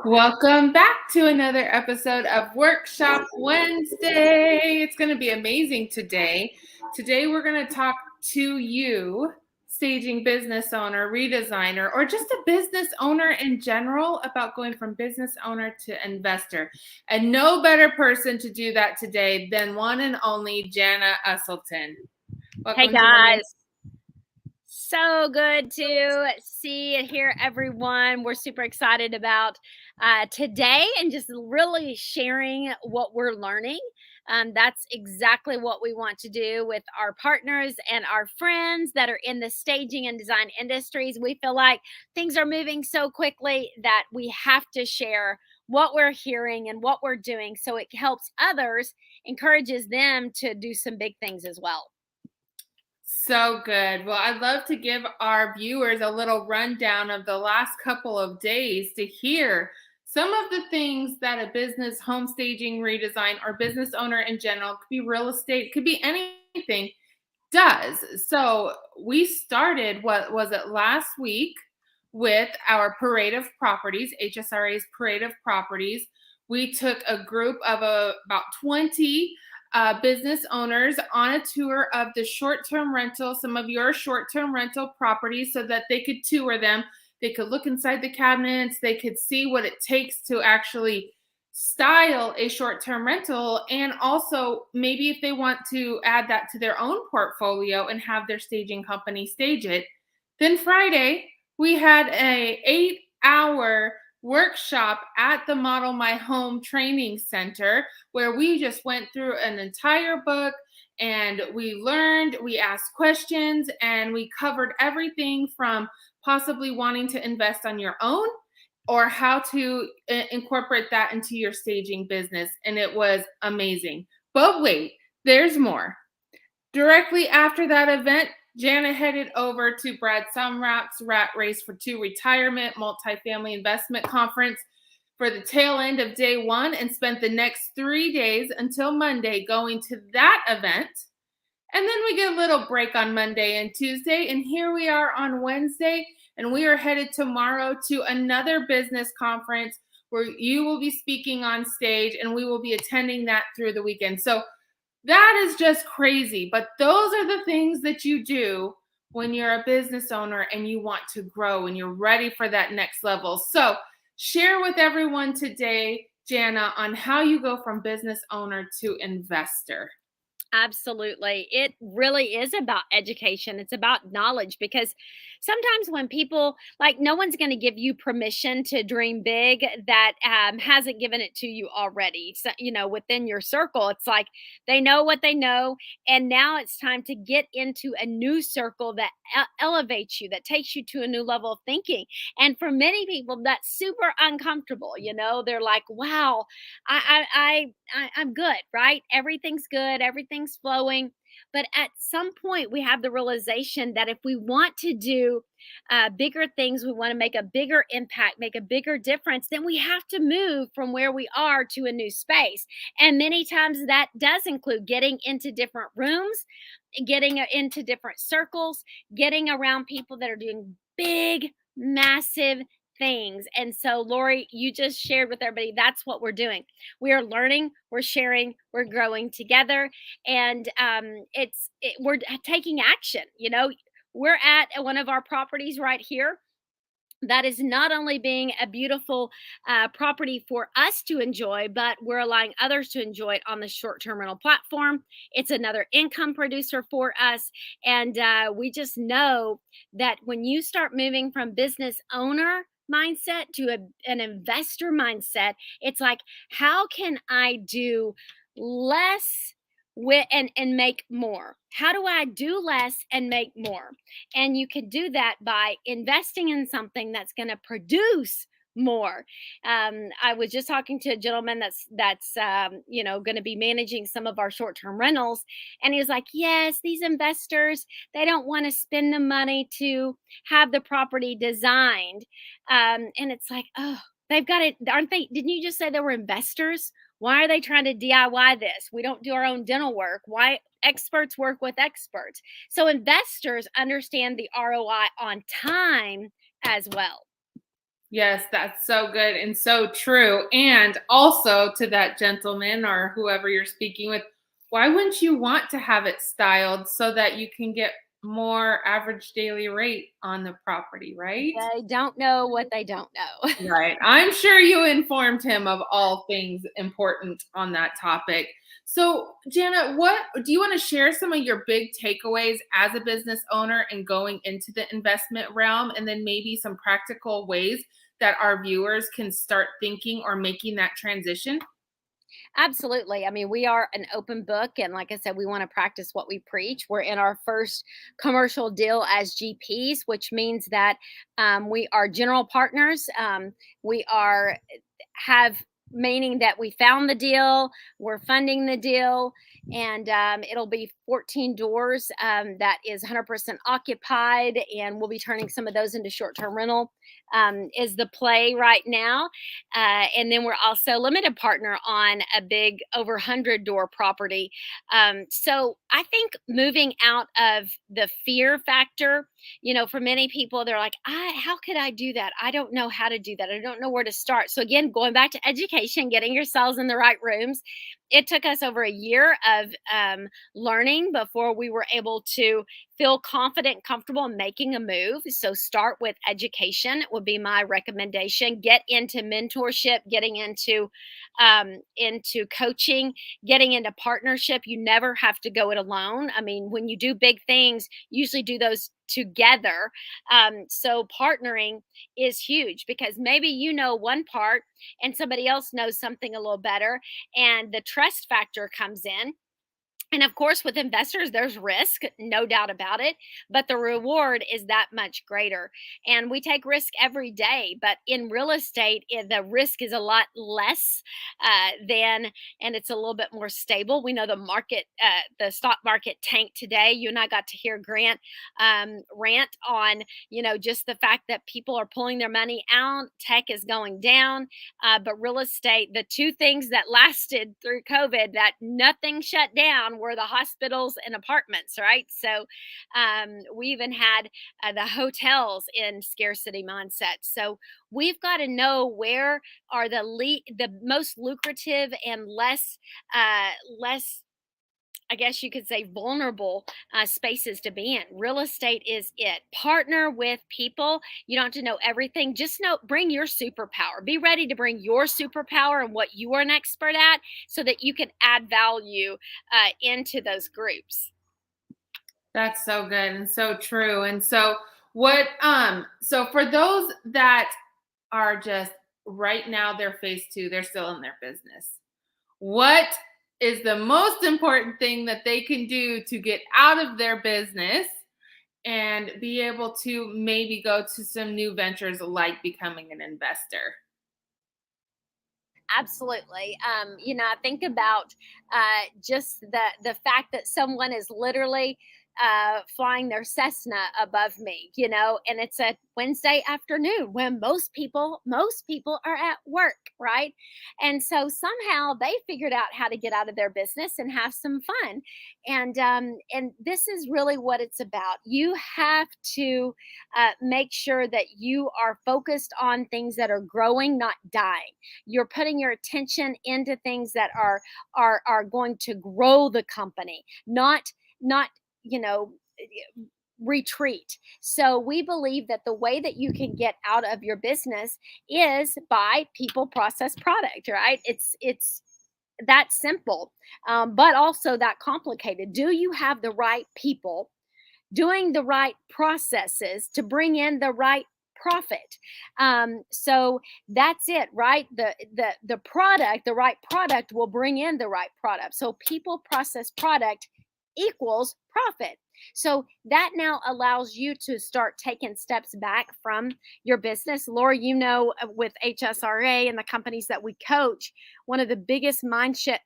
Welcome back to another episode of Workshop Wednesday. It's going to be amazing today. Today we're going to talk to you, staging business owner, redesigner, or just a business owner in general about going from business owner to investor. And no better person to do that today than one and only Jana Uselton. Hey guys, so good to see and hear everyone. We're super excited about today and just really sharing what we're learning. That's exactly what we want to do with our partners and our friends that are in the staging and design industries. We feel like things are moving so quickly that we have to share what we're hearing and what we're doing so it helps others, encourages them to do some big things as well. So good. Well, I'd love to give our viewers a little rundown of the last couple of days to hear some of the things that a business home staging redesign or business owner in general, could be real estate, could be anything, does. So we started, what was it, last week with our parade of properties, HSRA's parade of properties. We took a group of about 20 business owners on a tour of the short-term rental, some of your short-term rental properties, so that they could tour them. They could look inside the cabinets. They could see what it takes to actually style a short-term rental, and also maybe if they want to add that to their own portfolio and have their staging company stage it. Then Friday, we had a 8-hour workshop at the Model My Home Training Center where we just went through an entire book and we learned, we asked questions, and we covered everything from possibly wanting to invest on your own or how to incorporate that into your staging business. And it was amazing. But wait, there's more. Directly after that event, Jana headed over to Brad Sumrap's Rat Race for Two Retirement Multifamily Investment Conference for the tail end of day one and spent the next 3 days until Monday going to that event. And then we get a little break on Monday and Tuesday. And here we are on Wednesday, and we are headed tomorrow to another business conference where you will be speaking on stage, and we will be attending that through the weekend. So that is just crazy. But those are the things that you do when you're a business owner and you want to grow and you're ready for that next level. So share with everyone today, Jana, on how you go from business owner to investor. Absolutely. It really is about education. It's about knowledge because sometimes when people, like, no one's going to give you permission to dream big that hasn't given it to you already. So, within your circle, it's like they know what they know. And now it's time to get into a new circle that elevates you, that takes you to a new level of thinking. And for many people, that's super uncomfortable. They're like, wow, I'm good, right? Everything's good, everything's flowing. But at some point, we have the realization that if we want to do bigger things, we want to make a bigger impact, make a bigger difference, then we have to move from where we are to a new space. And many times that does include getting into different rooms, getting into different circles, getting around people that are doing big, massive things. And so, Laurie, you just shared with everybody that's what we're doing. We are learning, we're sharing, we're growing together, and we're taking action. We're at one of our properties right here that is not only being a beautiful property for us to enjoy, but we're allowing others to enjoy it on the short-term rental platform. It's another income producer for us. And we just know that when you start moving from business owner mindset to an investor mindset, it's like, how can I do less and make more? How do I do less and make more? And you can do that by investing in something that's going to produce more. I was just talking to a gentleman that's going to be managing some of our short-term rentals, and he was like, yes, these investors, they don't want to spend the money to have the property designed. And it's like, oh, they've got it, aren't they? Didn't you just say they were investors? Why are they trying to DIY this? We don't do our own dental work. Why? Experts work with experts. So investors understand the ROI on time as well. Yes, that's so good and so true. And also to that gentleman or whoever you're speaking with, why wouldn't you want to have it styled so that you can get more average daily rate on the property, right? They don't know what they don't know. Right. I'm sure you informed him of all things important on that topic. So, Jana, what do you want to share some of your big takeaways as a business owner and going into the investment realm, and then maybe some practical ways that our viewers can start thinking or making that transition? Absolutely. I mean, we are an open book. And like I said, we want to practice what we preach. We're in our first commercial deal as GPs, which means that we are general partners. We are have meaning that we found the deal, we're funding the deal, and it'll be 14 doors that is 100% occupied, and we'll be turning some of those into short-term rental. Is the play right now, and then we're also limited partner on a big over 100 door property. So I think moving out of the fear factor, for many people, they're like, how could I do that? I don't know how to do that. I don't know where to start. So again, going back to education, getting yourselves in the right rooms. It took us over a year of learning before we were able to feel confident, comfortable in making a move. So start with education would be my recommendation. Get into mentorship, getting into coaching, getting into partnership. You never have to go it alone. I mean, when you do big things, usually do those together. So partnering is huge because maybe you know one part and somebody else knows something a little better, and the trust factor comes in. And of course, with investors, there's risk, no doubt about it, but the reward is that much greater. And we take risk every day, but in real estate, the risk is a lot less and it's a little bit more stable. We know the stock market tanked today. You and I got to hear Grant rant on, just the fact that people are pulling their money out, tech is going down, but real estate, the two things that lasted through COVID that nothing shut down were the hospitals and apartments, right? So we even had the hotels in scarcity mindset. So we've got to know where are the most lucrative and less, I guess you could say, vulnerable spaces to be in. Real estate is it. Partner with people. You don't have to know everything. Just bring your superpower. Be ready to bring your superpower and what you are an expert at so that you can add value into those groups. That's so good and so true. And so so for those that are just right now they're phase 2, they're still in their business. What is the most important thing that they can do to get out of their business and be able to maybe go to some new ventures like becoming an investor? Absolutely. I think about just the fact that someone is literally flying their Cessna above me, and it's a Wednesday afternoon when most people are at work, right? And so somehow they figured out how to get out of their business and have some fun. And this is really what it's about. You have to make sure that you are focused on things that are growing, not dying. You're putting your attention into things that are going to grow the company, not you know retreat. So we believe that the way that you can get out of your business is by people, process, product, right? It's that simple, but also that complicated. Do you have the right people doing the right processes to bring in the right profit? So that's it, right? The product, the right product will bring in the right product. So people, process, product equals profit. So that now allows you to start taking steps back from your business. Laura, with HSRA and the companies that we coach, one of the biggest mindset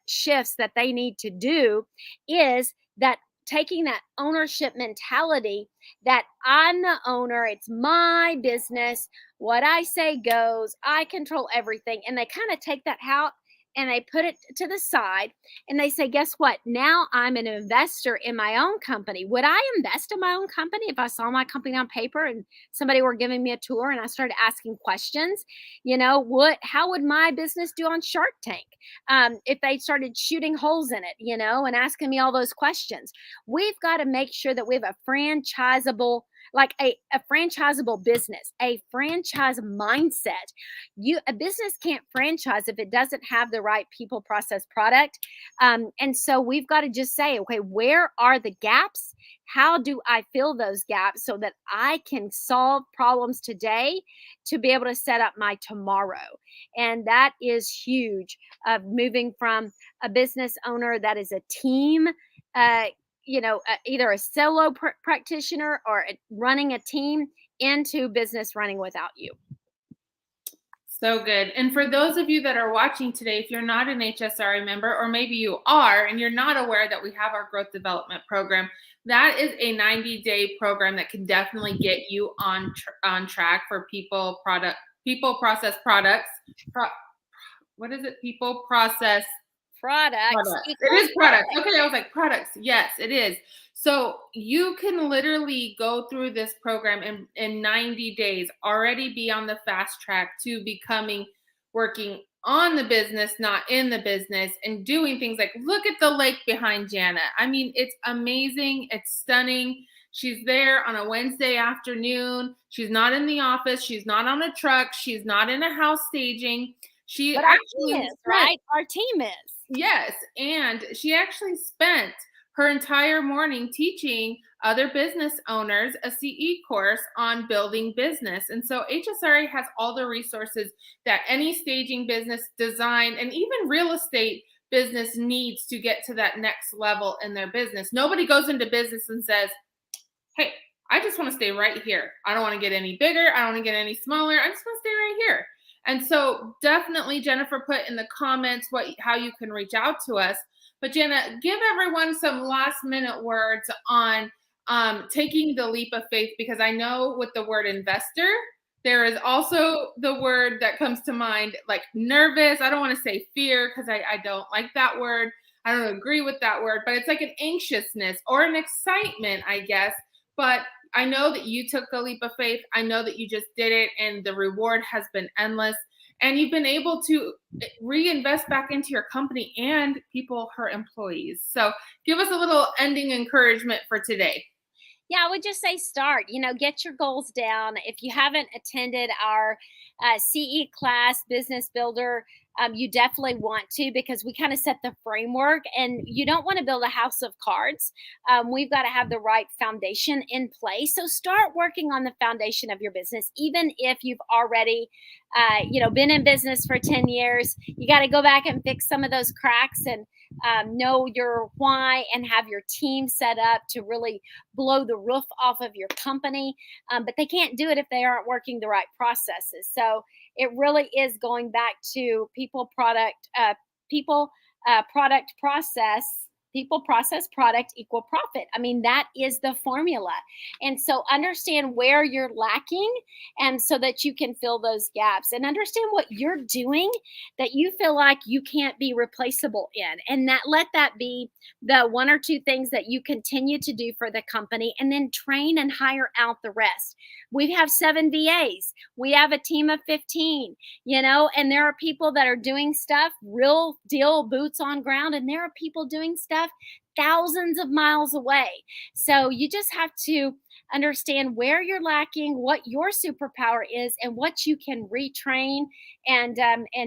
shifts that they need to do is that taking that ownership mentality that I'm the owner, it's my business, what I say goes, I control everything. And they kind of take that out and they put it to the side and they say, guess what? Now I'm an investor in my own company. Would I invest in my own company if I saw my company on paper and somebody were giving me a tour and I started asking questions? How would my business do on Shark Tank? If they started shooting holes in it, and asking me all those questions. We've got to make sure that we have a franchisable, like a franchisable business, a franchise mindset. A business can't franchise if it doesn't have the right people, process, product. And so we've got to just say, okay, where are the gaps? How do I fill those gaps so that I can solve problems today to be able to set up my tomorrow? And that is huge, of moving from a business owner that is a team, uh, either a solo practitioner or running a team, into business running without you. So good. And for those of you that are watching today, if you're not an HSRA member, or maybe you are and you're not aware that we have our growth development program, that is a 90-day program that can definitely get you on track for people, process, products. What is it? People, process, Products products. It equals is products. Okay, I was like, products. Yes, it is. So you can literally go through this program in 90 days, already be on the fast track to becoming working on the business, not in the business, and doing things like, look at the lake behind Jana. I mean, it's amazing. It's stunning. She's there on a Wednesday afternoon. She's not in the office. She's not on a truck. She's not in a house staging. She But our actually team is, right? Our team is. Yes, and she actually spent her entire morning teaching other business owners a CE course on building business. And so HSRA has all the resources that any staging business, design, and even real estate business needs to get to that next level in their business. Nobody goes into business and says, hey, I just want to stay right here. I don't want to get any bigger. I don't want to get any smaller. I just want to stay right here. And so definitely Jennifer put in the comments how you can reach out to us. But Jana, give everyone some last minute words on taking the leap of faith, because I know with the word investor, there is also the word that comes to mind, like nervous. I don't want to say fear, because I don't like that word. I don't agree with that word, but it's like an anxiousness or an excitement, I guess. But I know that you took the leap of faith. I know that you just did it, and the reward has been endless. And you've been able to reinvest back into your company and people, her employees. So give us a little ending encouragement for today. Yeah, I would just say start, get your goals down. If you haven't attended our CE class, Business Builder, you definitely want to, because we kind of set the framework, and you don't want to build a house of cards. We've got to have the right foundation in place. So start working on the foundation of your business, even if you've already, been in business for 10 years. You got to go back and fix some of those cracks, and know your why, and have your team set up to really blow the roof off of your company. But they can't do it if they aren't working the right processes. So it really is going back to product, process. People, process, product equal profit. I mean, that is the formula. And so understand where you're lacking, and so that you can fill those gaps, and understand what you're doing that you feel like you can't be replaceable in. And let that be the one or two things that you continue to do for the company, and then train and hire out the rest. We have 7 VAs. We have a team of 15, and there are people that are doing stuff, real deal, boots on ground, and there are people doing stuff thousands of miles away. So you just have to understand where you're lacking, what your superpower is, and what you can retrain and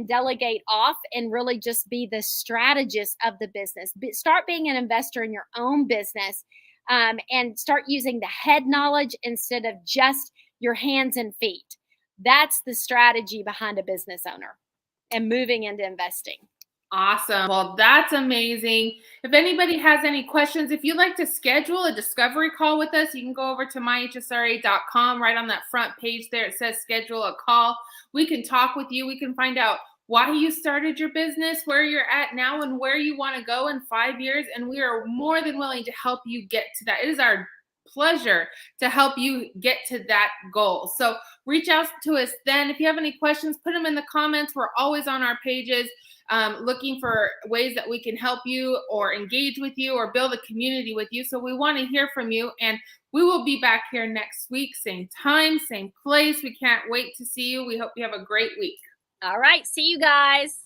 delegate off, and really just be the strategist of the business. Start being an investor in your own business, and start using the head knowledge instead of just your hands and feet. That's the strategy behind a business owner and moving into investing. Awesome. Well, that's amazing. If anybody has any questions, if you'd like to schedule a discovery call with us, you can go over to myhsra.com. Right on that front page there, it says schedule a call. We can talk with you. We can find out why you started your business, where you're at now, and where you want to go in 5 years. And we are more than willing to help you get to that. It is our pleasure to help you get to that goal. So reach out to us then. If you have any questions, put them in the comments. We're always on our pages looking for ways that we can help you or engage with you or build a community with you. So we want to hear from you, and we will be back here next week, same time, same place. We can't wait to see you. We hope you have a great week. All right. See you guys.